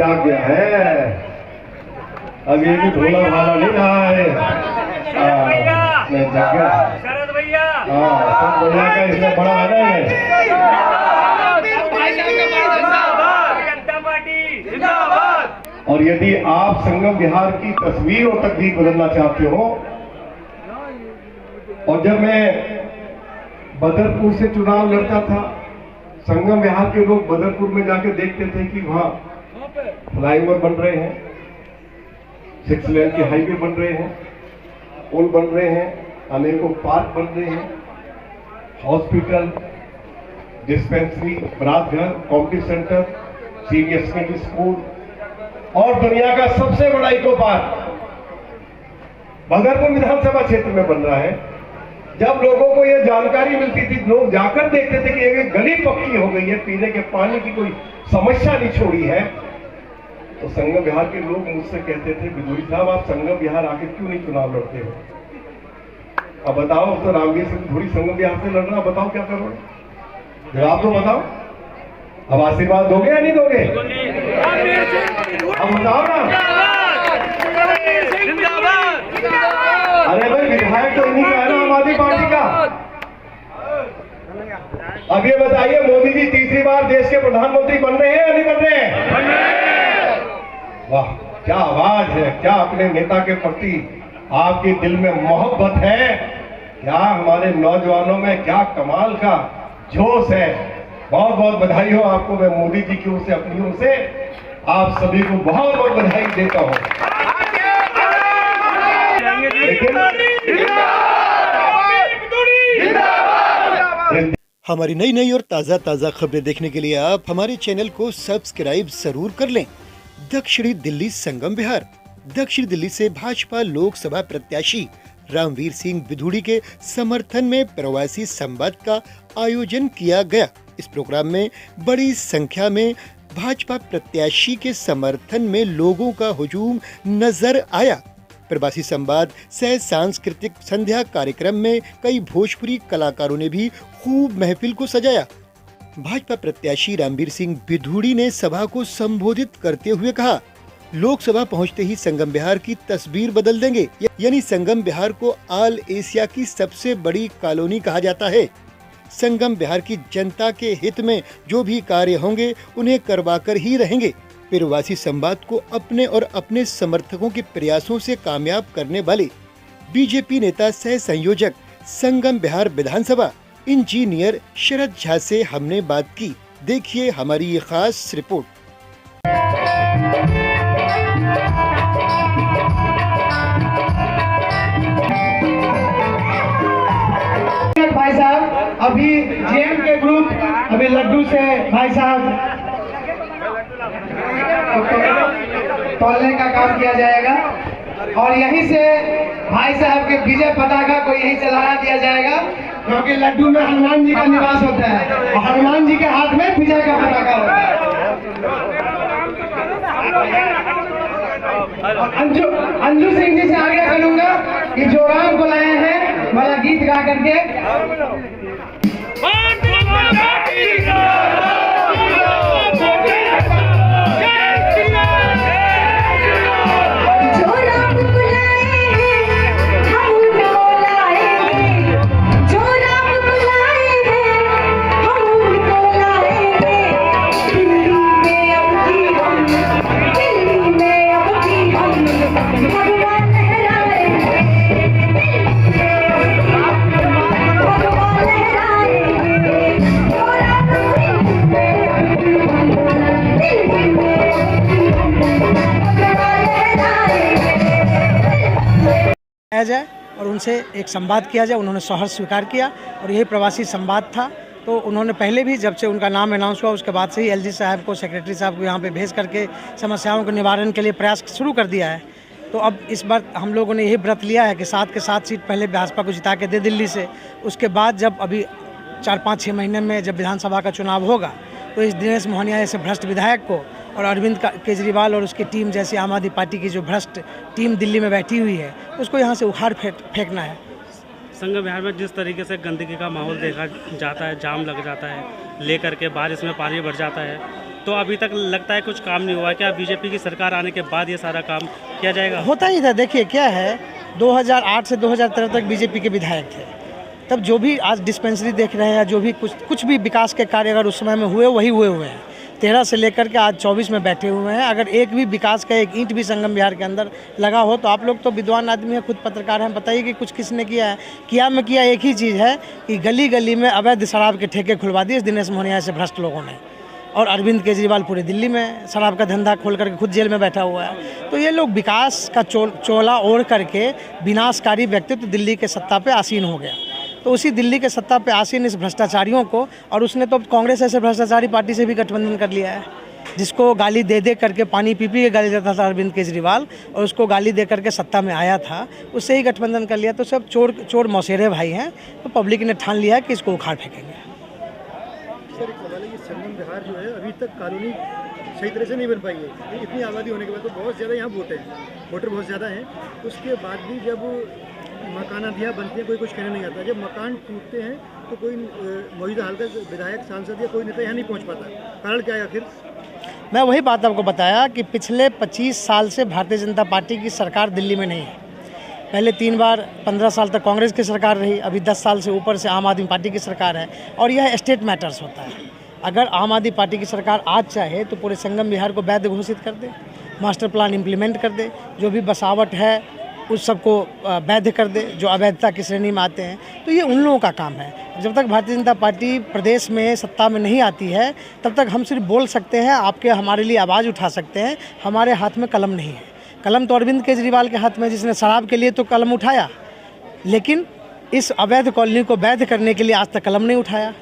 जाग गया है, अब ये भी भोला भाला नहीं रहा है। शरद भैया, सब बढ़िया का इसमें बड़ा है ना ये। और यदि आप संगम विहार की तस्वीर और तकदीर बदलना चाहते हो, और जब मैं बदरपुर से चुनाव लड़ता था, संगम विहार के लोग बदरपुर में जाकर देखते थे कि वहां फ्लाईओवर बन रहे हैं, 6 लेन के हाईवे बन रहे हैं, पुल बन रहे हैं, अनेकों पार्क बन रहे हैं, हॉस्पिटल, डिस्पेंसरी, बरात घर, कॉम्पिटी सेंटर, सीनियर सेकेंडरी स्कूल और दुनिया का सबसे बड़ा इको पार्क बदरपुर विधानसभा क्षेत्र में बन रहा है। जब लोगों को यह जानकारी मिलती थी, लोग जाकर देखते थे कि एक गली पक्की हो गई है, पीने के पानी की कोई समस्या नहीं छोड़ी है, तो संगम विहार के लोग मुझसे कहते थे, बिधूड़ी साहब आप संगम विहार आके क्यों नहीं चुनाव लड़ते हो? अब बताओ, अब तो रामवीर सिंह बिधूड़ी संगम विहार से लड़ रहा, बताओ क्या करोगे? जवाब तो बताओ। अब आशीर्वाद दोगे या नहीं दोगे? अब बताओ ना। अरे भाई, विधायक तो इन्हीं का है ना, आम आदमी पार्टी का। अब ये बताइए, मोदी जी तीसरी बार देश के प्रधानमंत्री बन रहे हैं या नहीं बन रहे हैं? वाह, क्या आवाज है, क्या अपने नेता के प्रति आपके दिल में मोहब्बत है, क्या हमारे नौजवानों में क्या कमाल का जोश है। बहुत बहुत बधाई हो आपको, मैं मोदी जी की ओर से, अपनी ओर से आप सभी को बहुत बहुत बधाई देता हूं। हमारी नई नई और ताज़ा खबरें देखने के लिए आप हमारे चैनल को सब्सक्राइब जरूर कर लें। दक्षिणी दिल्ली संगम विहार। दक्षिण दिल्ली से भाजपा लोकसभा प्रत्याशी रामवीर सिंह बिधूड़ी के समर्थन में प्रवासी संवाद का आयोजन किया गया। इस प्रोग्राम में बड़ी संख्या में भाजपा प्रत्याशी के समर्थन में लोगों का हुजूम नजर आया। प्रवासी संवाद सह सांस्कृतिक संध्या कार्यक्रम में कई भोजपुरी कलाकारों ने भी खूब महफिल को सजाया। भाजपा प्रत्याशी रामवीर सिंह बिधूड़ी ने सभा को संबोधित करते हुए कहा, लोकसभा पहुंचते ही संगम विहार की तस्वीर बदल देंगे। यानी संगम विहार को ऑल एशिया की सबसे बड़ी कॉलोनी कहा जाता है। संगम विहार की जनता के हित में जो भी कार्य होंगे उन्हें करवाकर ही रहेंगे। प्रवासी संवाद को अपने और अपने समर्थकों के प्रयासों से कामयाब करने वाले बीजेपी नेता सह संयोजक संगम विहार विधानसभा इंजीनियर शरद झा से हमने बात की। देखिए हमारी ये खास रिपोर्ट। भाई साहब, अभी जेएम के ग्रुप अभी लड्डू से भाई साहब तोलने का काम किया जाएगा और यहीं से भाई साहब के विजय पताका को यहीं से लहरा दिया जाएगा, क्योंकि लड्डू में हनुमान जी का निवास होता है और हनुमान जी के हाथ में विजय का पताका होता है। और अंजू सिंह जी से आगे करूंगा कि जो राम को लाए हैं वाला गीत गा करके जाए और उनसे एक संवाद किया जाए। उन्होंने सहर्ष स्वीकार किया और यही प्रवासी संवाद था। तो उन्होंने पहले भी जब से उनका नाम अनाउंस हुआ उसके बाद से ही एलजी साहब को, सेक्रेटरी साहब को यहाँ पे भेज करके समस्याओं के निवारण के लिए प्रयास शुरू कर दिया है। तो अब इस बार हम लोगों ने यही व्रत लिया है कि 7 के 7 सीट पहले भाजपा को जिता के दे दिल्ली से, उसके बाद जब अभी 4-5-6 महीने में जब विधानसभा का चुनाव होगा तो इस दिनेश मोहनिया जैसे भ्रष्ट विधायक को और अरविंद केजरीवाल और उसकी टीम जैसी आम आदमी पार्टी की जो भ्रष्ट टीम दिल्ली में बैठी हुई है उसको यहाँ से उखाड़ फेंकना है। संगम विहार में जिस तरीके से गंदगी का माहौल देखा जाता है, जाम लग जाता है, लेकर के बारिश में पानी भर जाता है, तो तो अभी तक लगता है कुछ काम नहीं हुआ। क्या बीजेपी की सरकार आने के बाद ये सारा काम किया जाएगा? होता ही था। देखिए क्या है, 2008 से 2013 तक बीजेपी के विधायक थे, तब जो भी आज डिस्पेंसरी देख रहे हैं, जो भी कुछ भी विकास के कार्य अगर उस समय में हुए वही हुए हैं। 13 से लेकर के आज 24 में बैठे हुए हैं। अगर एक भी विकास का एक ईंट भी संगम विहार के अंदर लगा हो तो आप लोग तो विद्वान आदमी हैं, खुद पत्रकार हैं, बताइए कि कुछ किसने किया है? किया एक ही चीज़ है कि गली गली में अवैध शराब के ठेके खुलवा दिए दिनेश मोहनिया से भ्रष्ट लोगों ने। और अरविंद केजरीवाल पूरी दिल्ली में शराब का धंधा खोल करके खुद जेल में बैठा हुआ है। तो ये लोग विकास का चोला ओढ़ करके विनाशकारी व्यक्तित्व दिल्ली के सत्ता पे आसीन हो गया। तो उसी दिल्ली के सत्ता पे आसीन इस भ्रष्टाचारियों को, और उसने तो कांग्रेस ऐसे भ्रष्टाचारी पार्टी से भी गठबंधन कर लिया है, जिसको गाली दे करके पानी पी के गाली देता था अरविंद केजरीवाल, और उसको गाली दे करके सत्ता में आया था, उससे ही गठबंधन कर लिया। तो सब चोर मौसेरे भाई हैं। तो पब्लिक ने ठान लिया है कि इसको उखाड़ फेंकेंगे। सर, एक सवाल है, ये संगम विहार जो है अभी तक कॉलोनी सही तरह से नहीं बन पाई है। इतनी आबादी होने के बाद तो बहुत ज़्यादा यहाँ वोटर बहुत ज़्यादा हैं। उसके बाद भी जब मकानादियाँ बनती हैं कोई कुछ कहने नहीं आता। जब मकान टूटते हैं तो कोई मौजूदा हाल का विधायक, सांसद या कोई नेता यहाँ नहीं पहुँच पाता। कारण क्या है आखिर? मैं वही बात आपको बताया कि पिछले 25 साल से भारतीय जनता पार्टी की सरकार दिल्ली में नहीं है। पहले 3 बार 15 साल तक कांग्रेस की सरकार रही, अभी 10 साल से ऊपर से आम आदमी पार्टी की सरकार है। और यह स्टेट मैटर्स होता है। अगर आम आदमी पार्टी की सरकार आज चाहे तो पूरे संगम विहार को वैध घोषित कर दे, मास्टर प्लान इम्प्लीमेंट कर दे, जो भी बसावट है उस सबको वैध कर दे, जो अवैधता की श्रेणी में आते हैं। तो ये उन लोगों का काम है। जब तक भारतीय जनता पार्टी प्रदेश में सत्ता में नहीं आती है तब तक हम सिर्फ बोल सकते हैं, आपके हमारे लिए आवाज़ उठा सकते हैं। हमारे हाथ में कलम नहीं है। कलम तो अरविंद केजरीवाल के हाथ में, जिसने शराब के लिए तो कलम उठाया, लेकिन इस अवैध कॉलोनी को वैध करने के लिए आज तक कलम नहीं उठाया।